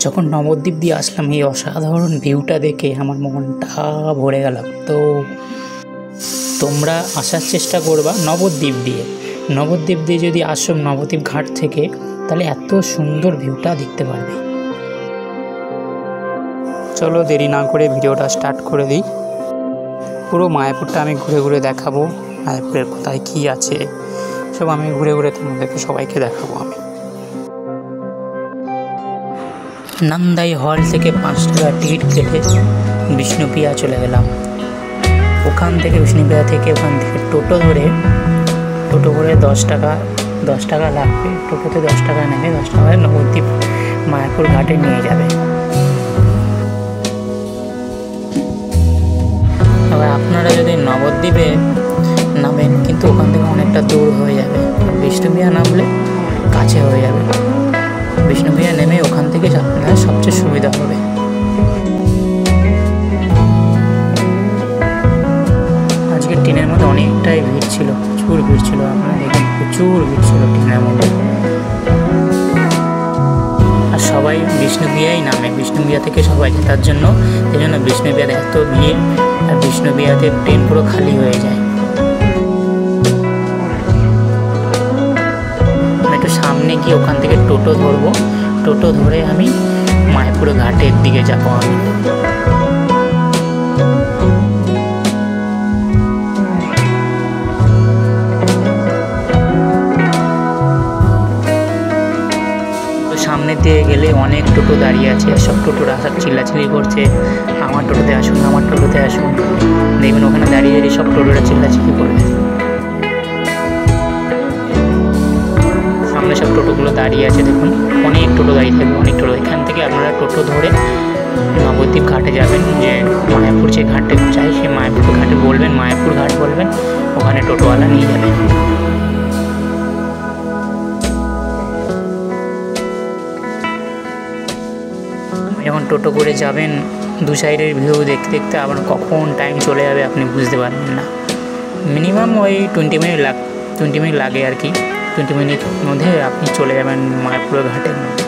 যখন নবদ্বীপ দিয়ে আসলাম এই অসাধারণ ভিউটা দেখে আমার মনটা ভরে গেল। তো তোমরা আসার চেষ্টা করবা নবদ্বীপ দিয়ে যদি আসো নবদ্বীপ ঘাট থেকে, তাহলে এত সুন্দর ভিউটা দেখতে পারবে। চলো দেরি না করে ভিডিওটা স্টার্ট করে দিই। পুরো মায়াপুরটা আমি ঘুরে ঘুরে দেখাবো, মায়াপুরের কোথায় কী আছে সব আমি ঘুরে ঘুরে তোমাদেরকে সবাইকে দেখাবো। আমি নান্দাই হল থেকে 5 টাকা টিকিট কেটে বিষ্ণুপ্রিয়া চলে গেলাম। ওখান থেকে বিষ্ণুপ্রিয়া থেকে ওখান থেকে টোটো করে 10 টাকা লাগবে। টোটোতে 10 টাকা নেবে, 10 টাকায় নবদ্বীপ মায়াপুর ঘাটে নিয়ে যাবে। এবার আপনারা যদি নবদ্বীপে নামেন, কিন্তু ওখান থেকে অনেকটা দূর হয়ে যাবে। বিষ্ণুপ্রিয়া নামলে কাছে হয়ে যাবে। বিষ্ণুপ্রিয়া নেমে ওখান থেকে আপনার সবচেয়ে সুবিধা হবে। আজকে ট্রেনের মধ্যে অনেকটাই ভিড় ছিল, প্রচুর ভিড় ছিল। আপনারা দেখেন প্রচুর ভিড় ছিল ট্রেনের মধ্যে। আর সবাই বিষ্ণুপ্রিয়াই নামে, বিষ্ণুপ্রিয়া থেকে সবাই যায়। তার জন্য বিষ্ণুপ্রিয়াতে এত ভিড়, আর বিষ্ণুপ্রিয়াতে ট্রেন পুরো খালি হয়ে যায়। একটু সামনে গিয়ে ওখান থেকে টোটো ধরবো, টোটো ধরে আমি মায়াপুর ঘাটের দিকে যাবো। আমি সামনে দিয়ে গেলে অনেক টোটো দাঁড়িয়ে আছে, সব টোটোরা সব চিল্লাচিল্লি করছে, আমার টোটোতে আসুন, আমার টোটোতে আসুন। দেখবেন ওখানে দাঁড়িয়ে সব টোটোরা চিল্লাচিল্লি করবে। সামনে সব টোটোগুলো দাঁড়িয়ে আছে, দেখুন অনেক টোটো দাঁড়িয়ে থাকবে, অনেক টোটো। এখান থেকে আপনারা টোটো ধরে নবদ্বীপ ঘাটে যাবেন। যে মায়াপুর যে ঘাটে চাই সেই মায়াপুর ঘাটে বলবেন, মায়াপুর ঘাট বলবেন, ওখানে টোটোওয়ালা নিয়ে যাবেন। যখন টোটো করে যাবেন, দু সাইডের ভিউ দেখতে দেখতে আবার কখন টাইম চলে যাবে আপনি বুঝতে পারবেন না। মিনিমাম ওই 20 মিনিট লাগে আর কি। 20 মিনিটের মধ্যে আপনি চলে যাবেন মায়াপুর ঘাটের মধ্যে।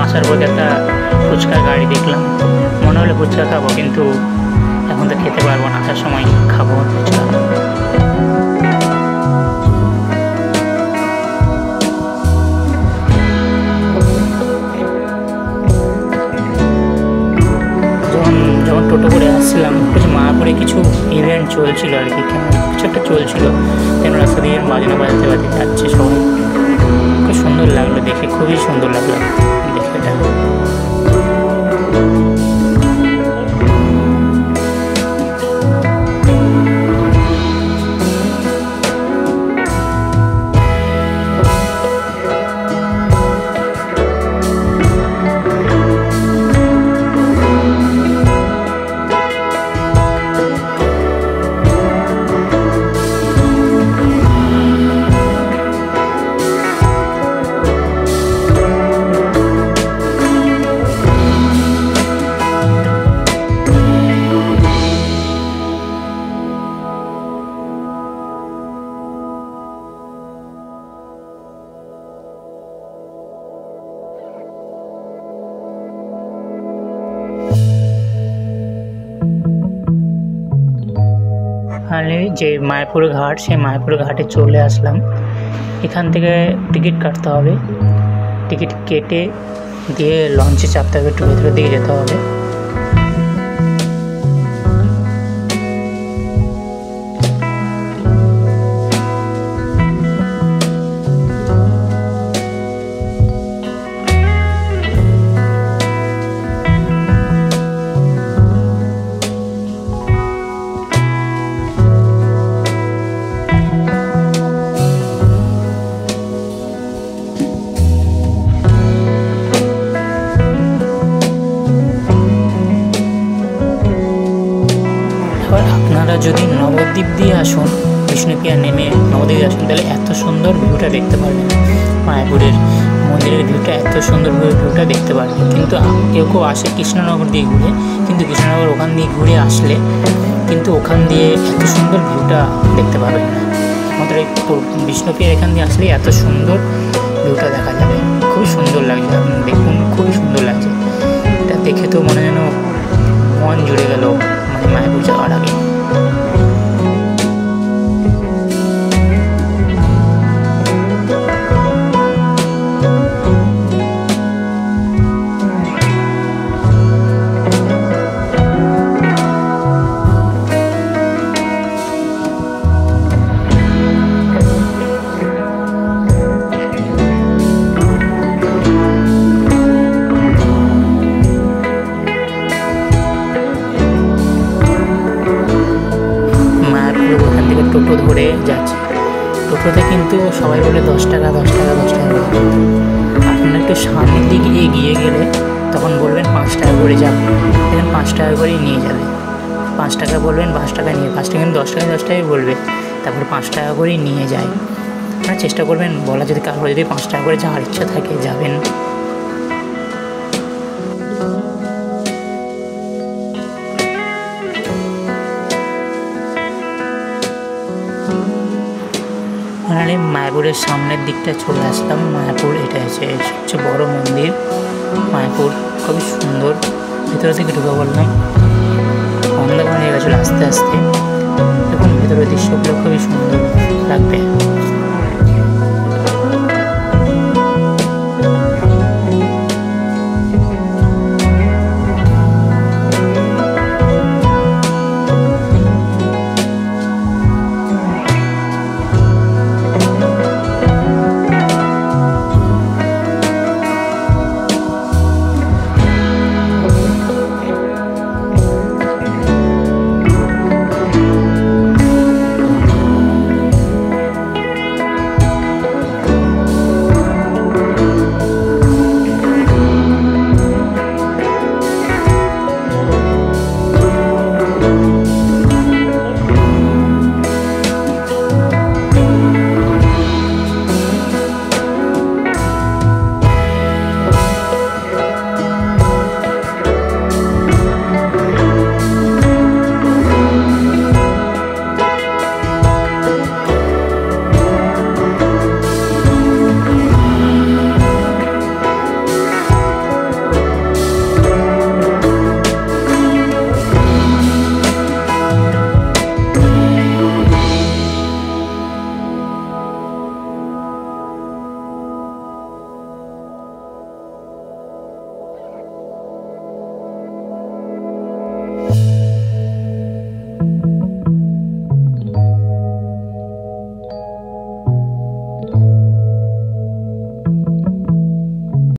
আসার পর একটা ফুচকা গাড়ি দেখলাম, মনে হলো ফুচকা খাবো, কিন্তু এখন তো খেতে পারবো না, আসার সময় খাবো ফুচকা। যখন টোটো করে আসছিলাম, মায়াপুরে কিছু ইভেন্ট চলছিল আর কি, কিছু একটা চলছিল, যেন রাস্তা দিয়ে বাজনা বাজাতে যাচ্ছে সবাই। খুব সুন্দর লাগলো দেখে, খুবই সুন্দর লাগলো দেখে এটা। যে মায়াপুর ঘাট, সেই মায়াপুর ঘাটে চলে আসলাম। এখান থেকে টিকিট কাটতে হবে, টিকিট কেটে দিয়ে লঞ্চে চাপতে হবে, একটু ভেতরের দিকে যেতে হবে। আপনারা যদি নবদ্বীপ দিয়ে আসুন, বিষ্ণুপ্রিয়া নেমে নবদ্বীপ আসুন, তাহলে এত সুন্দর ভিউটা দেখতে পারবেন। মায়াপুরের মন্দিরের ভিউটা, এত সুন্দর ভিউটা দেখতে পারবেন। কিন্তু কেউ কেউ আসে কৃষ্ণনগর দিয়ে ঘুরে, কিন্তু কৃষ্ণনগর ওখান দিয়ে ঘুরে আসলে কিন্তু ওখান দিয়ে এত সুন্দর ভিউটা দেখতে পাবেন না। আমাদের এই বিষ্ণুপ্রিয়ার এখান দিয়ে আসলে এত সুন্দর ভিউটা দেখা যাবে। খুবই সুন্দর লাগছে, আপনি দেখুন, খুবই সুন্দর লাগছে। এটা দেখে তো মনে যেন মন জুড়ে গেল, মানে মায়াপুর যাওয়ার আগে। টোটো ধরে যাচ্ছে, টোটোতে কিন্তু সবাই বলে 10 টাকা 10 টাকা 10 টাকা করে। আপনারা একটু সামনের দিকে এগিয়ে গেলে তখন বলবেন 5 টাকা করে যাবে, দেখেন 5 টাকা করেই নিয়ে যাবে। 5 টাকা বলবেন, 5 টাকা নিয়ে, 5 টাকা কিন্তু 10 টাকা 10 টাকাই বলবে, তারপর 5 টাকা করেই নিয়ে যায়। আপনারা চেষ্টা করবেন বলা, যদি কারোর যদি 5 টাকা করে যাওয়ার ইচ্ছা থাকে যাবেন। মানে মায়াপুরের সামনের দিকটা চলে আসলাম। মায়াপুর এটা হচ্ছে সবচেয়ে বড় মন্দির মায়াপুর, খুবই সুন্দর। ভিতরে থেকে ঢুকে পড়লাম, অন্ধকার হয়ে গেছিলো আস্তে আস্তে। দেখুন ভিতরের দৃশ্যগুলো খুবই সুন্দর লাগবে।